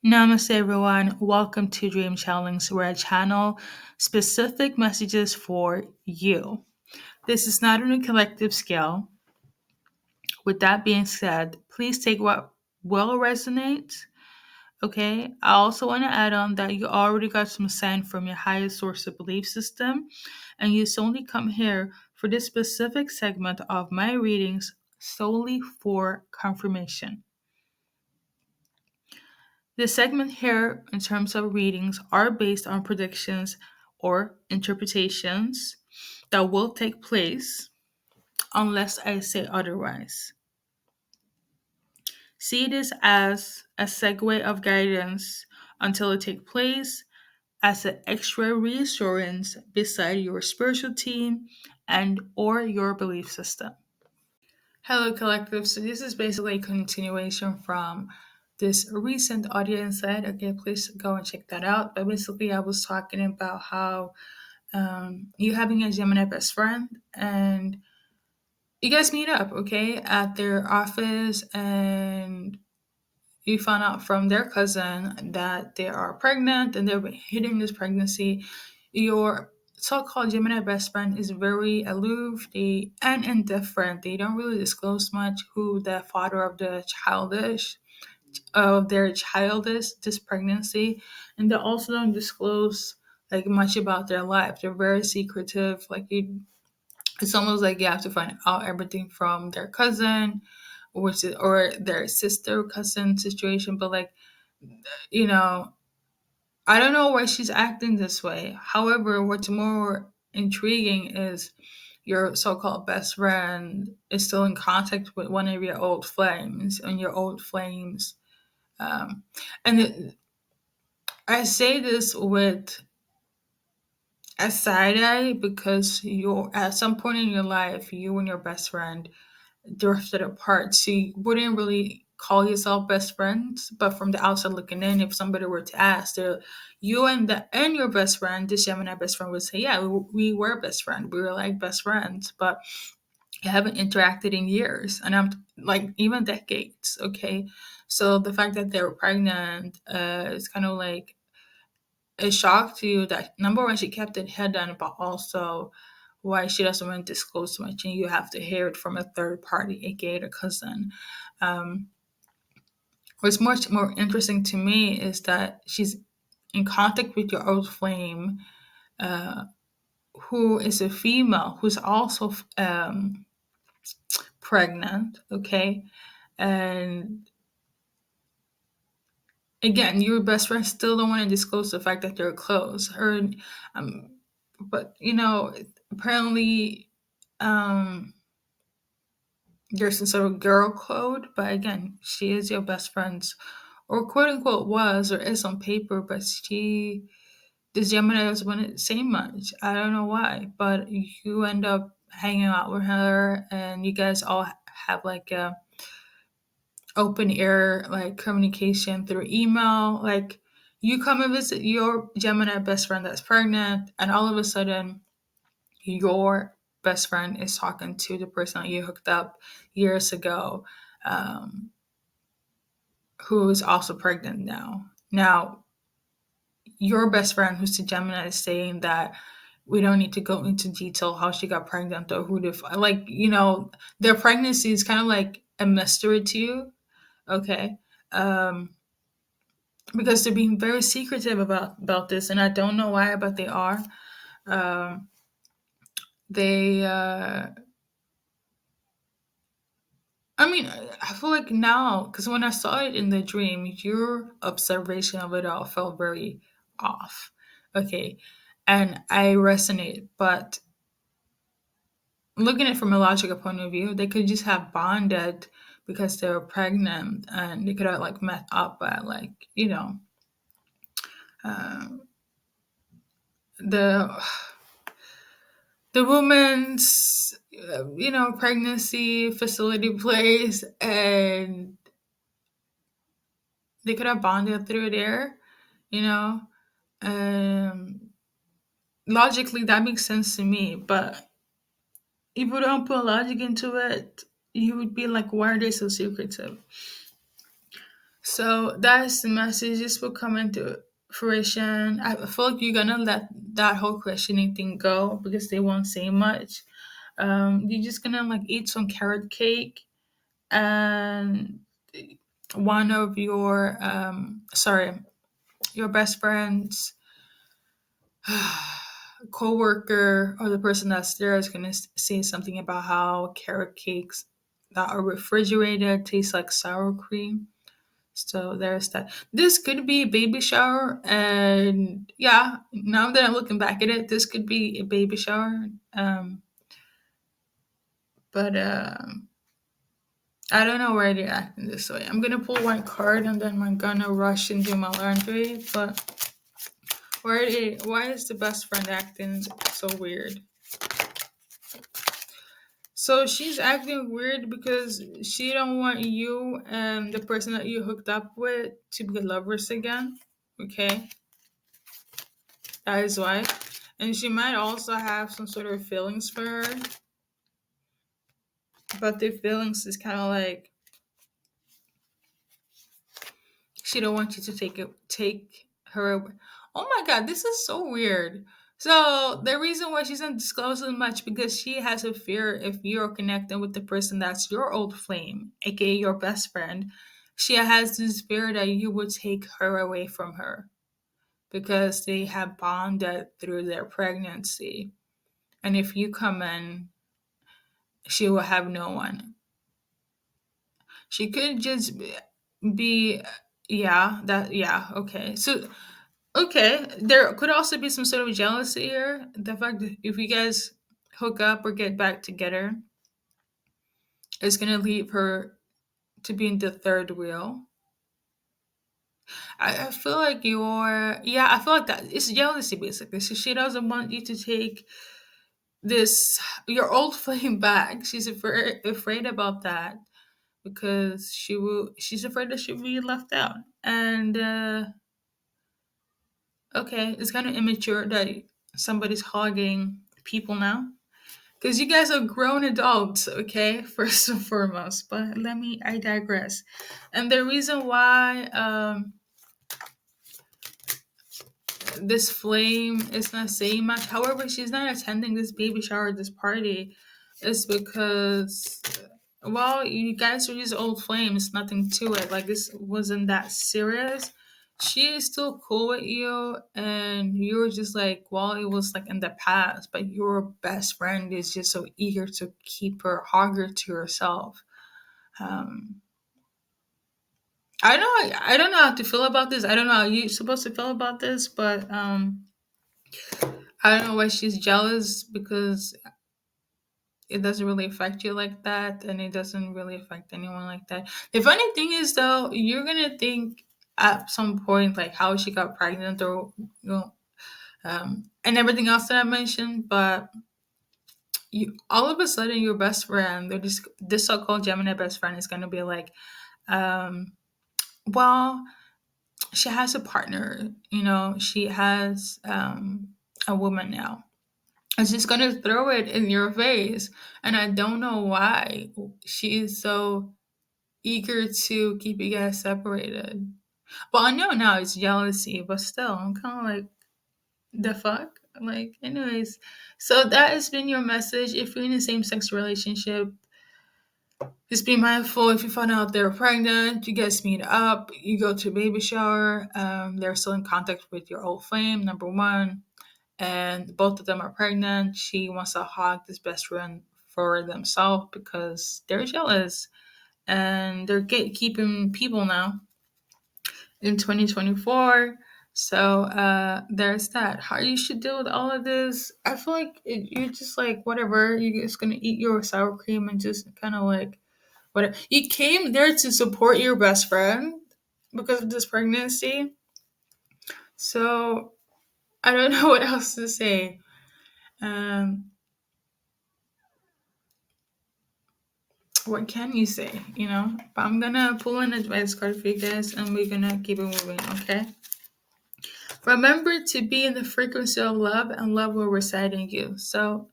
Namaste, everyone. Welcome to Dream Challenge, where I channel specific messages for you. This is not on a collective scale. With that being said, please take what will resonate. Okay. I also want to add on that you already got some sign from your highest source of belief system, and you solely come here for this specific segment of my readings solely for confirmation. The segment here, in terms of readings, are based on predictions or interpretations that will take place unless I say otherwise. See this as a segue of guidance until it takes place, as an extra reassurance beside your spiritual team and or your belief system. Hello, collective. So this is basically a continuation from this recent audience side. Okay, please go and check that out. But basically, I was talking about how you having a Gemini best friend and you guys meet up, okay, at their office, and you found out from their cousin that they are pregnant and they're hiding this pregnancy. Your so-called Gemini best friend is very aloof and indifferent. They don't really disclose much who the father of their child is, this pregnancy, and they also don't disclose like much about their life. They're very secretive. It's almost like you have to find out everything from their cousin, or their sister cousin situation. But you know, I don't know why she's acting this way. However, what's more intriguing is your so-called best friend is still in contact with one of your old flames, and your old flames. Um, and I say this with a side eye because you're at some point in your life, you and your best friend drifted apart. So you wouldn't really call yourself best friends, but from the outside looking in, if somebody were to ask, you and your best friend, this Gemini best friend, would say, "Yeah, we were best friends. We were like best friends, but you haven't interacted in years, and I'm like even decades." Okay, so the fact that they were pregnant is kind of like a shock to you. That number one, she kept it hidden, but also why she doesn't want to disclose much, and you have to hear it from a third party, aka a cousin. Um, what's much more interesting to me is that she's in contact with your old flame, uh, who is a female who's also pregnant. Okay, and again, your best friend still don't want to disclose the fact that they're close. Um, but apparently, um, there's some sort of girl code. But again, she is your best friend's, or quote unquote was, or is on paper. But this Gemini doesn't want to say much. I don't know why, but you end up hanging out with her, and you guys all have like a open air like communication through email. Like you come and visit your Gemini best friend that's pregnant, and all of a sudden your best friend is talking to the person that you hooked up years ago, um, who is also pregnant now. Now, your best friend, who's the Gemini, is saying that we don't need to go into detail how she got pregnant or who their pregnancy is kind of like a mystery to you. Okay. Um, because they're being very secretive about this, and I don't know why, but they are. Um, they, I mean, I feel like now, because when I saw it in the dream, your observation of it all felt very off. Okay, and I resonate, but looking at it from a logical point of view, they could just have bonded because they were pregnant, and they could have like met up at um, the woman's pregnancy facility place, and they could have bonded through there, you know. um Logically that makes sense to me, but if you don't put logic into it, you would be like, why are they so secretive? So that's the messages will come into fruition. I feel like you're gonna let that whole questioning thing go because they won't say much. You're just gonna like eat some carrot cake, and one of your your best friends, co-worker, or the person that's there is gonna say something about how carrot cakes that are refrigerated taste like sour cream. So there's that. This could be a baby shower, and yeah, now that I'm looking back at it, this could be a baby shower. But I don't know why they're acting this way. I'm gonna pull one card and then I'm gonna rush and do my laundry. But why is the best friend acting so weird? So she's acting weird because she don't want you and the person that you hooked up with to be lovers again. Okay, that is why. And she might also have some sort of feelings for her, but the feelings is kind of like she don't want you to take her away. Oh my god, this is so weird. So the reason why she doesn't disclose as much because she has a fear if you're connecting with the person that's your old flame, aka your best friend. She has this fear that you would take her away from her because they have bonded through their pregnancy. And if you come in, she will have no one. She could just be yeah, that yeah, okay. So okay, there could also be some sort of jealousy here. The fact that if you guys hook up or get back together, it's gonna leave her to be in the third wheel. I feel like you're yeah, I feel like that it's jealousy basically. So she doesn't want you to take this your old flame back. She's afraid about that because she's afraid that she'll be left out. And okay, it's kind of immature that somebody's hogging people now. Because you guys are grown adults, okay, first and foremost. But I digress. And the reason why this flame is not saying much, however, she's not attending this baby shower, this party, is because, well, you guys are just old flames, nothing to it. Like, this wasn't that serious. She is still cool with you, and you're just like, well, it was like in the past, but your best friend is just so eager to keep her hogger to herself. Um, I don't know how to feel about this. I don't know how you're supposed to feel about this, but I don't know why she's jealous because it doesn't really affect you like that, and it doesn't really affect anyone like that. The funny thing is, though, you're gonna think at some point like how she got pregnant or and everything else that I mentioned, but you all of a sudden your best friend, or this so-called Gemini best friend, is gonna be like, um, well, she has a partner, she has a woman now. It's just gonna throw it in your face. And I don't know why she is so eager to keep you guys separated. Well, I know now it's jealousy, but still, I'm kind of like, the fuck? Like, anyways. So that has been your message. If you're in a same sex relationship, just be mindful if you find out they're pregnant, you guys meet up, you go to a baby shower, they're still in contact with your old flame, number one, and both of them are pregnant. She wants to hog this best friend for themselves because they're jealous and they're gatekeeping people now in 2024. So there's that. How you should deal with all of this? I feel like you're just like whatever. You're just gonna eat your sour cream and just kind of like whatever. You came there to support your best friend because of this pregnancy. So I don't know what else to say. Um, what can you say? But I'm gonna pull an advice card for you guys, and we're gonna keep it moving. Okay. Remember to be in the frequency of love, and love will reside in you. So,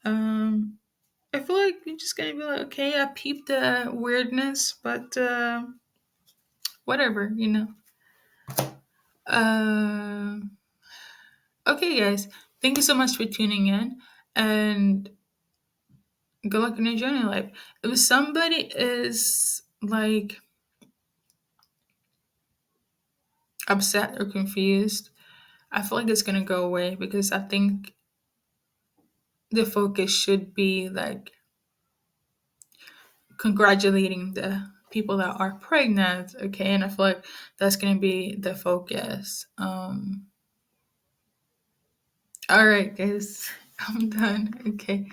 I feel like you're just gonna be like, okay, I peeped the weirdness, but whatever, you know. Uh, okay, guys, thank you so much for tuning in, and good luck in your journey in life. If somebody is like upset or confused, I feel like it's gonna go away because I think the focus should be like congratulating the people that are pregnant, okay? And I feel like that's gonna be the focus. All right, guys, I'm done. Okay.